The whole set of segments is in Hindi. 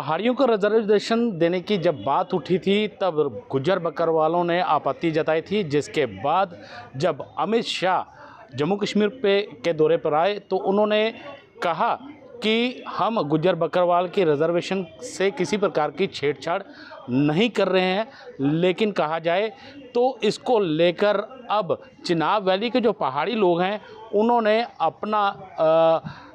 पहाड़ियों को रिजर्वेशन देने की जब बात उठी थी तब गुज्जर बकरवालों ने आपत्ति जताई थी, जिसके बाद जब अमित शाह जम्मू कश्मीर के दौरे पर आए तो उन्होंने कहा कि हम गुज्जर बकरवाल की रिजर्वेशन से किसी प्रकार की छेड़छाड़ नहीं कर रहे हैं, लेकिन कहा जाए तो इसको लेकर अब चिनाब वैली के जो पहाड़ी लोग हैं उन्होंने अपना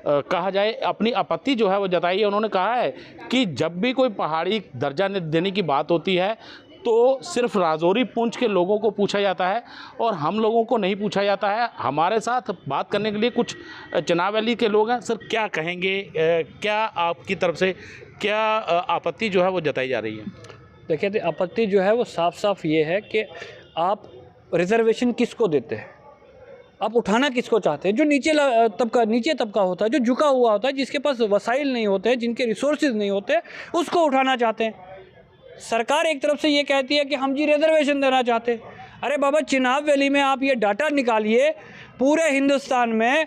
कहा जाए अपनी आपत्ति जो है वो जताई है। उन्होंने कहा है कि जब भी कोई पहाड़ी दर्जा देने की बात होती है तो सिर्फ राजौरी पुंछ के लोगों को पूछा जाता है और हम लोगों को नहीं पूछा जाता है। हमारे साथ बात करने के लिए कुछ चिनाब वैली के लोग हैं। सर, क्या कहेंगे, क्या आपकी तरफ से क्या आपत्ति जो है वो जताई जा रही है? देखिए, तो आपत्ति जो है वो साफ साफ ये है कि आप रिजर्वेशन किसको देते हैं, आप उठाना किसको चाहते हैं? जो नीचे तबका होता है, जो झुका हुआ होता है, जिसके पास वसाइल नहीं होते, जिनके रिसोर्सेज नहीं होते, उसको उठाना चाहते हैं। सरकार एक तरफ से ये कहती है कि हम जी रिजर्वेशन देना चाहते हैं। अरे बाबा, चिनाब वैली में आप ये डाटा निकालिए, पूरे हिंदुस्तान में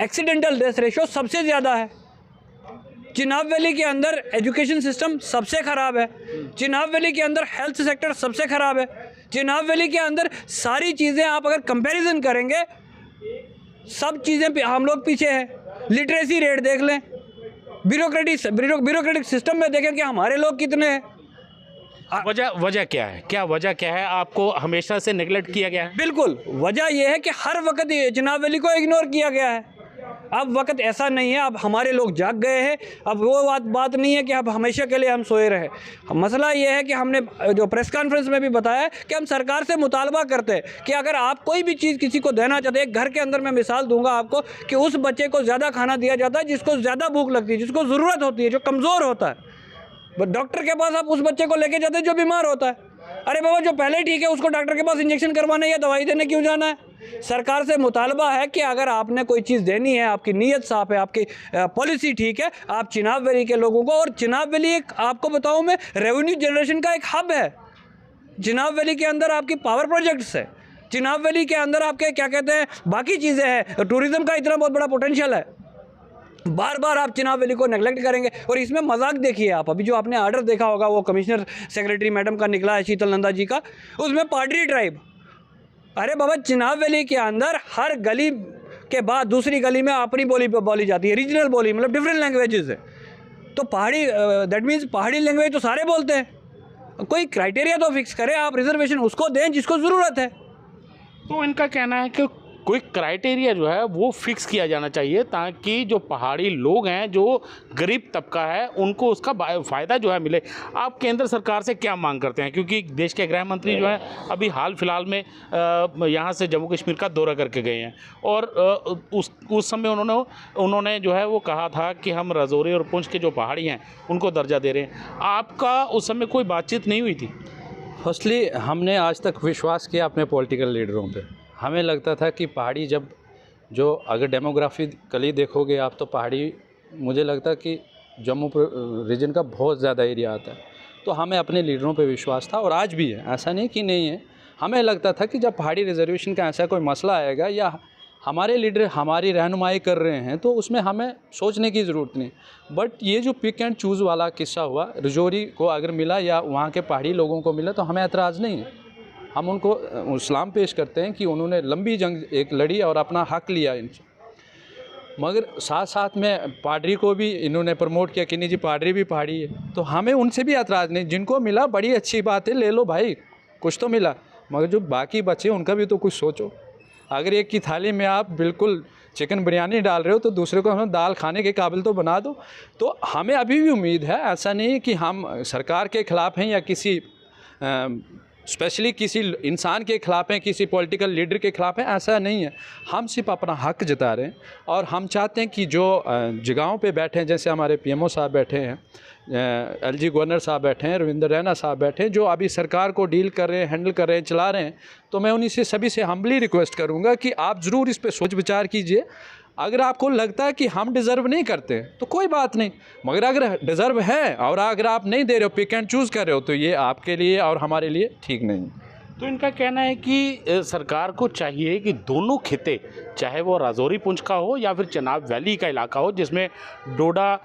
एक्सीडेंटल डेथ रेशो सबसे ज़्यादा है। चिनाब वैली के अंदर एजुकेशन सिस्टम सबसे ख़राब है। चिनाब वैली के अंदर हेल्थ सेक्टर सबसे ख़राब है। चिनाब वैली के अंदर सारी चीज़ें आप अगर कंपैरिजन करेंगे, सब चीज़ें पे हम लोग पीछे हैं। लिटरेसी रेट देख लें, ब्यूरोक्रेटिक सिस्टम में देखें कि हमारे लोग कितने हैं। वजह क्या है? क्या वजह क्या है? आपको हमेशा से नेगलेक्ट किया गया है? बिल्कुल, वजह यह है कि हर वक्त चिनाब वैली को इग्नोर किया गया है। अब वक्त ऐसा नहीं है, अब हमारे लोग जाग गए हैं। अब वो बात नहीं है कि अब हमेशा के लिए हम सोए रहे। मसला ये है कि हमने जो प्रेस कॉन्फ्रेंस में भी बताया कि हम सरकार से मुतालबा करते हैं कि अगर आप कोई भी चीज़ किसी को देना चाहते हैं, एक घर के अंदर मैं मिसाल दूंगा आपको कि उस बच्चे को ज़्यादा खाना दिया जाता है जिसको ज़्यादा भूख लगती है, जिसको ज़रूरत होती है, जो कमज़ोर होता है। डॉक्टर के पास आप उस बच्चे को लेके जाते हैं जो बीमार होता है। अरे बाबा, जो पहले ठीक है उसको डॉक्टर के पास इंजेक्शन करवाने या दवाई देने क्यों जाना है? सरकार से मुतालबा है कि अगर आपने कोई चीज़ देनी है, आपकी नीयत साफ है, आपकी पॉलिसी ठीक है, आप चिनाब वैली के लोगों को, और चिनाब वैली एक आपको बताऊं मैं, रेवेन्यू जनरेशन का एक हब है। चिनाब वैली के अंदर आपकी पावर प्रोजेक्ट्स है, चिनाब वैली के अंदर आपके क्या कहते हैं बाकी चीज़ें हैं, टूरिज़्म का इतना बहुत बड़ा पोटेंशियल है। बार बार आप चिनाब वैली को नेगलेक्ट करेंगे। और इसमें मजाक देखिए आप, अभी जो आपने आर्डर देखा होगा वो कमिश्नर सेक्रेटरी मैडम का निकला है, शीतल नंदा जी का, उसमें पाडरी ट्राइब। अरे बाबा, चिनाब वैली के अंदर हर गली के बाद दूसरी गली में अपनी बोली जाती है, रीजनल बोली, मतलब डिफरेंट लैंग्वेजेस है। तो पहाड़ी, दैट मीन्स पहाड़ी लैंग्वेज तो सारे बोलते हैं। कोई क्राइटेरिया तो फिक्स करें, आप रिजर्वेशन उसको दें जिसको ज़रूरत है। तो इनका कहना है कि कोई क्राइटेरिया जो है वो फिक्स किया जाना चाहिए ताकि जो पहाड़ी लोग हैं, जो गरीब तबका है, उनको उसका फ़ायदा जो है मिले। आप केंद्र सरकार से क्या मांग करते हैं? क्योंकि देश के गृह मंत्री जो हैं अभी हाल फिलहाल में यहाँ से जम्मू कश्मीर का दौरा करके गए हैं और उस समय उन्होंने जो है वो कहा था कि हम राजौरी और पुंछ के जो पहाड़ी हैं उनको दर्जा दे रहे हैं। आपका उस समय कोई बातचीत नहीं हुई थी? फर्स्टली, हमने आज तक विश्वास किया अपने पॉलिटिकल लीडरों पे। हमें लगता था कि पहाड़ी जो अगर डेमोग्राफिकली देखोगे आप, तो पहाड़ी मुझे लगता कि जम्मू रीजन का बहुत ज़्यादा एरिया आता है। तो हमें अपने लीडरों पे विश्वास था और आज भी है, ऐसा नहीं कि नहीं है। हमें लगता था कि जब पहाड़ी रिजर्वेशन का ऐसा कोई मसला आएगा या हमारे लीडर हमारी रहनुमाई कर रहे हैं तो उसमें हमें सोचने की ज़रूरत नहीं। बट ये जो पिक एंड चूज़ वाला किस्सा हुआ, राजौरी को अगर मिला या वहाँ के पहाड़ी लोगों को मिला तो हमें एतराज़ नहीं है। हम उनको सलाम पेश करते हैं कि उन्होंने लंबी जंग एक लड़ी और अपना हक लिया इनसे। मगर साथ साथ में पादरी को भी इन्होंने प्रमोट किया कि नहीं जी, पादरी भी पहाड़ी है, तो हमें उनसे भी एतराज़ नहीं। जिनको मिला बड़ी अच्छी बात है, ले लो भाई, कुछ तो मिला। मगर जो बाकी बचे उनका भी तो कुछ सोचो। अगर एक की थाली में आप बिल्कुल चिकन बिरयानी डाल रहे हो तो दूसरे को हमें दाल खाने के काबिल तो बना दो। तो हमें अभी भी उम्मीद है, ऐसा नहीं है कि हम सरकार के ख़िलाफ़ हैं या किसी स्पेशली किसी इंसान के ख़िलाफ़ हैं, किसी पॉलिटिकल लीडर के ख़िलाफ़ हैं, ऐसा नहीं है। हम सिर्फ अपना हक जता रहे हैं और हम चाहते हैं कि जो जगहों पे बैठे हैं, जैसे हमारे पीएमओ साहब बैठे हैं, एलजी गवर्नर साहब बैठे हैं, रविंद्र रैना साहब बैठे हैं, जो अभी सरकार को डील कर रहे हैं, हैंडल कर रहे हैं, चला रहे हैं, तो मैं उन्हीं से सभी से हम्बली रिक्वेस्ट करूँगा कि आप ज़रूर इस पर सोच विचार कीजिए। अगर आपको लगता है कि हम डिज़र्व नहीं करते तो कोई बात नहीं, मगर अगर डिज़र्व है और अगर आप नहीं दे रहे हो, पिक एंड चूज़ कर रहे हो, तो ये आपके लिए और हमारे लिए ठीक नहीं। तो इनका कहना है कि सरकार को चाहिए कि दोनों खिते, चाहे वो राजौरी पुंछ का हो या फिर चनाब वैली का इलाका हो, जिसमें डोडा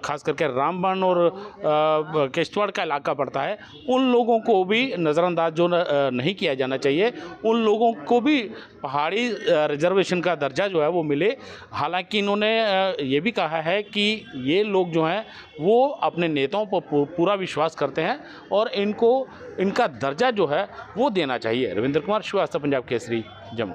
खास करके रामबन और किश्तवाड़ का इलाका पड़ता है, उन लोगों को भी नज़रअंदाज जो नहीं किया जाना चाहिए। उन लोगों को भी पहाड़ी रिजर्वेशन का दर्जा जो है वो मिले। हालांकि इन्होंने ये भी कहा है कि ये लोग जो हैं वो अपने नेताओं पर पूरा विश्वास करते हैं और इनको इनका दर्जा जो है वो देना चाहिए। रविंद्र कुमार श्रीवास्तव, पंजाब केसरी, जम्मू।